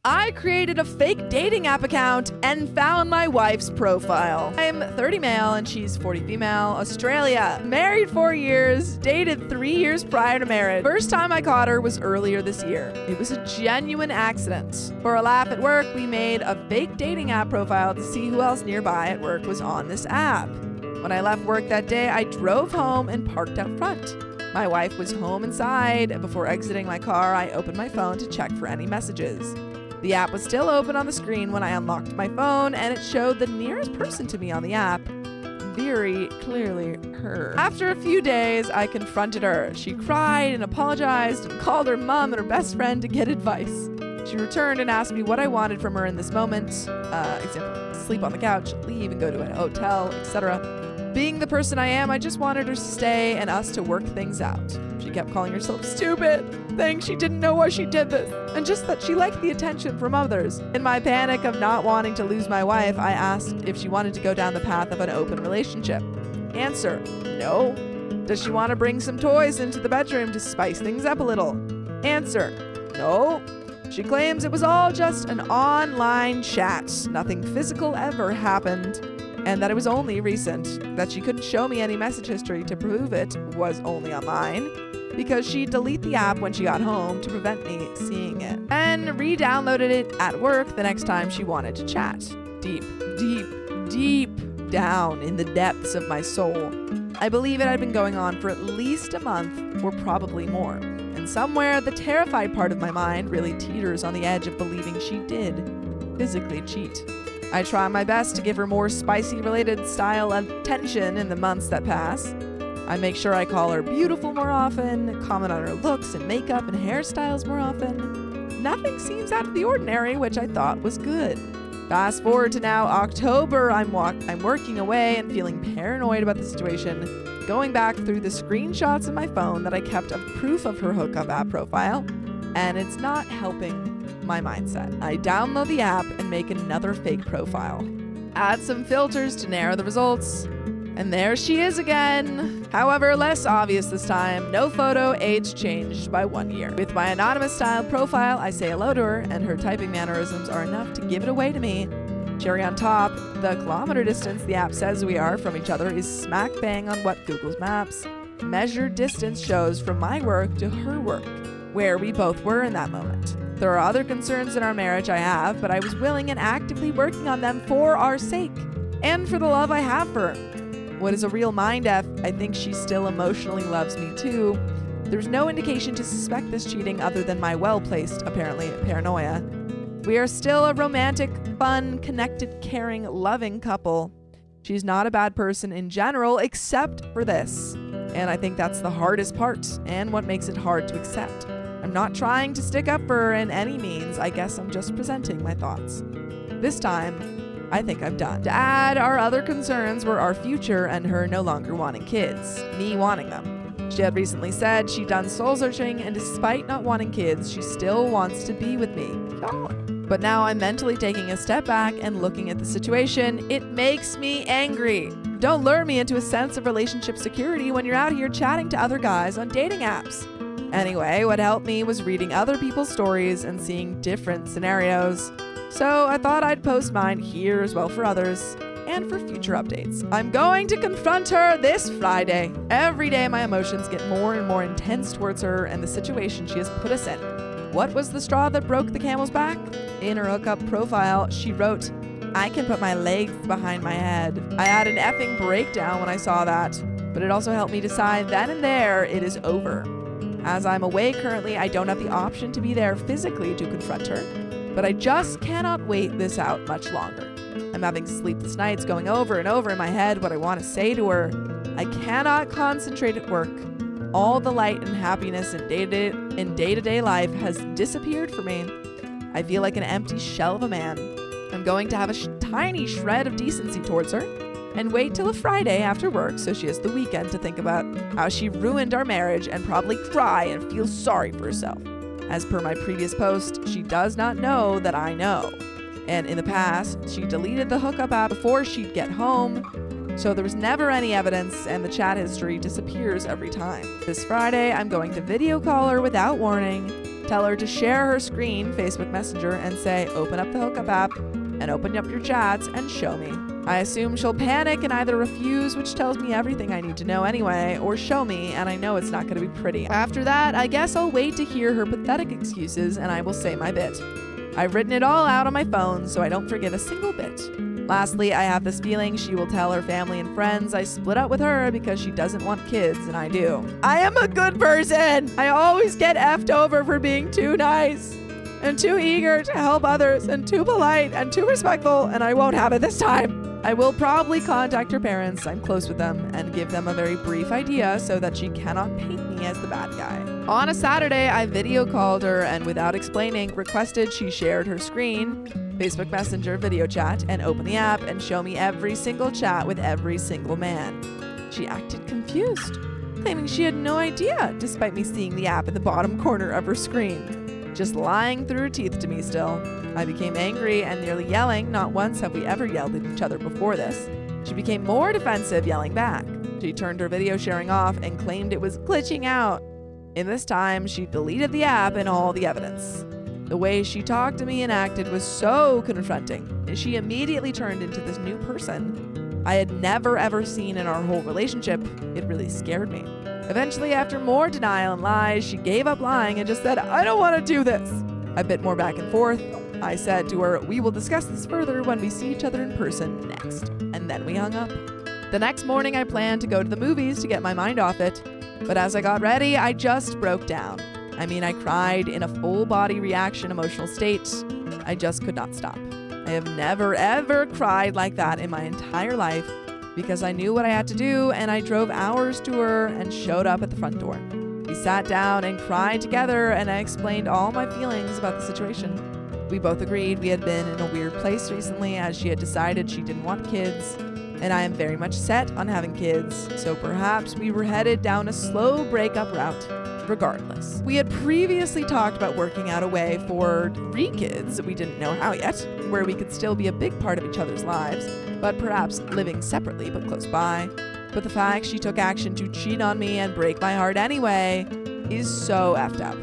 I created a fake dating app account and found my wife's profile. I'm 30 male and she's 40 female, Australia. Married 4 years, dated 3 years prior to marriage. First time I caught her was earlier this year. It was a genuine accident. For a laugh at work, we made a fake dating app profile to see who else nearby at work was on this app. When I left work that day, I drove home and parked out front. My wife was home inside. Before exiting my car, I opened my phone to check for any messages. The app was still open on the screen when I unlocked my phone, and it showed the nearest person to me on the app. Very clearly her. After a few days, I confronted her. She cried and apologized and called her mom and her best friend to get advice. She returned and asked me what I wanted from her in this moment. Example, sleep on the couch, leave and go to a hotel, etc. Being the person I am, I just wanted her to stay and us to work things out. She kept calling herself stupid, saying she didn't know why she did this, and just that she liked the attention from others. In my panic of not wanting to lose my wife, I asked if she wanted to go down the path of an open relationship. Answer, no. Does she want to bring some toys into the bedroom to spice things up a little? Answer, no. She claims it was all just an online chat. Nothing physical ever happened. And that it was only recent, that she couldn't show me any message history to prove it was only online, because she'd delete the app when she got home to prevent me seeing it, and re-downloaded it at work the next time she wanted to chat. Deep, deep, deep down in the depths of my soul, I believe it had been going on for at least a month, or probably more. And somewhere, the terrified part of my mind really teeters on the edge of believing she did physically cheat. I try my best to give her more spicy-related style attention in the months that pass. I make sure I call her beautiful more often, comment on her looks and makeup and hairstyles more often. Nothing seems out of the ordinary, which I thought was good. Fast forward to now, October, I'm working away and feeling paranoid about the situation, going back through the screenshots in my phone that I kept of proof of her hookup app profile, and it's not helping my mindset. I download the app and make another fake profile. Add some filters to narrow the results, and there she is again. However, less obvious this time. No photo, age changed by 1 year. With my anonymous style profile, I say hello to her, and her typing mannerisms are enough to give it away to me. Cherry on top, the kilometer distance the app says we are from each other is smack bang on what Google Maps measured distance shows from my work to her work, where we both were in that moment. There are other concerns in our marriage I have, but I was willing and actively working on them for our sake and for the love I have for her. What is a real mind F, I think she still emotionally loves me too. There's no indication to suspect this cheating other than my well-placed, apparently, paranoia. We are still a romantic, fun, connected, caring, loving couple. She's not a bad person in general, except for this. And I think that's the hardest part and what makes it hard to accept. I'm not trying to stick up for her in any means. I guess I'm just presenting my thoughts. This time, I think I'm done. To add, our other concerns were our future and her no longer wanting kids, me wanting them. She had recently said she'd done soul searching, and despite not wanting kids, she still wants to be with me. But now I'm mentally taking a step back and looking at the situation. It makes me angry. Don't lure me into a sense of relationship security when you're out here chatting to other guys on dating apps. Anyway, what helped me was reading other people's stories and seeing different scenarios. So I thought I'd post mine here as well for others and for future updates. I'm going to confront her this Friday. Every day my emotions get more and more intense towards her and the situation she has put us in. What was the straw that broke the camel's back? In her hookup profile, she wrote, "I can put my legs behind my head." I had an effing breakdown when I saw that, but it also helped me decide then and there it is over. As I'm away currently, I don't have the option to be there physically to confront her, but I just cannot wait this out much longer. I'm having sleepless nights going over and over in my head what I want to say to her. I cannot concentrate at work. All the light and happiness in day-to-day life has disappeared for me. I feel like an empty shell of a man. I'm going to have a tiny shred of decency towards her and wait till a Friday after work so she has the weekend to think about how she ruined our marriage and probably cry and feel sorry for herself. As per my previous post, she does not know that I know. And in the past, she deleted the hookup app before she'd get home, so there was never any evidence and the chat history disappears every time. This Friday, I'm going to video call her without warning, tell her to share her screen, Facebook Messenger, and say, open up the hookup app and open up your chats and show me. I assume she'll panic and either refuse, which tells me everything I need to know anyway, or show me, and I know it's not going to be pretty. After that, I guess I'll wait to hear her pathetic excuses and I will say my bit. I've written it all out on my phone so I don't forget a single bit. Lastly, I have this feeling she will tell her family and friends I split up with her because she doesn't want kids and I do. I am a good person! I always get effed over for being too nice and too eager to help others and too polite and too respectful, and I won't have it this time. I will probably contact her parents, I'm close with them, and give them a very brief idea so that she cannot paint me as the bad guy. On a Saturday, I video called her and without explaining, requested she shared her screen, Facebook Messenger video chat, and open the app and show me every single chat with every single man. She acted confused, claiming she had no idea, despite me seeing the app in the bottom corner of her screen. Just lying through her teeth to me still. I became angry and nearly yelling. Not once have we ever yelled at each other before this. She became more defensive, yelling back. She turned her video sharing off and claimed it was glitching out. In this time, she deleted the app and all the evidence. The way she talked to me and acted was so confronting. She immediately turned into this new person I had never ever seen in our whole relationship. It really scared me. Eventually, after more denial and lies, she gave up lying and just said, I don't want to do this. A bit more back and forth. I said to her, we will discuss this further when we see each other in person next. And then we hung up. The next morning, I planned to go to the movies to get my mind off it. But as I got ready, I just broke down. I cried in a full body reaction emotional state. I just could not stop. I have never ever cried like that in my entire life because I knew what I had to do, and I drove hours to her and showed up at the front door. We sat down and cried together, and I explained all my feelings about the situation. We both agreed we had been in a weird place recently as she had decided she didn't want kids, and I am very much set on having kids, so perhaps we were headed down a slow breakup route. Regardless, we had previously talked about working out a way for 3 kids, we didn't know how yet, where we could still be a big part of each other's lives, but perhaps living separately but close by. But the fact she took action to cheat on me and break my heart anyway is so effed up.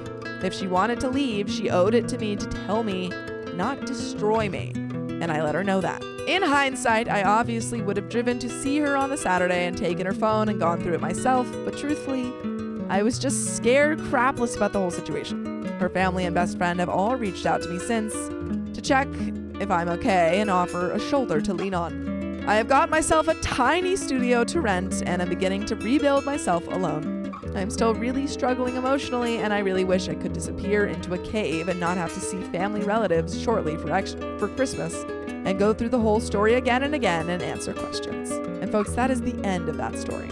If she wanted to leave, she owed it to me to tell me, not destroy me, and I let her know that. In hindsight, I obviously would have driven to see her on the Saturday and taken her phone and gone through it myself, but truthfully, I was just scared crapless about the whole situation. Her family and best friend have all reached out to me since to check if I'm okay and offer a shoulder to lean on. I have got myself a tiny studio to rent and am beginning to rebuild myself alone. I'm still really struggling emotionally, and I really wish I could disappear into a cave and not have to see family relatives shortly for Christmas and go through the whole story again and again and answer questions. And folks, that is the end of that story.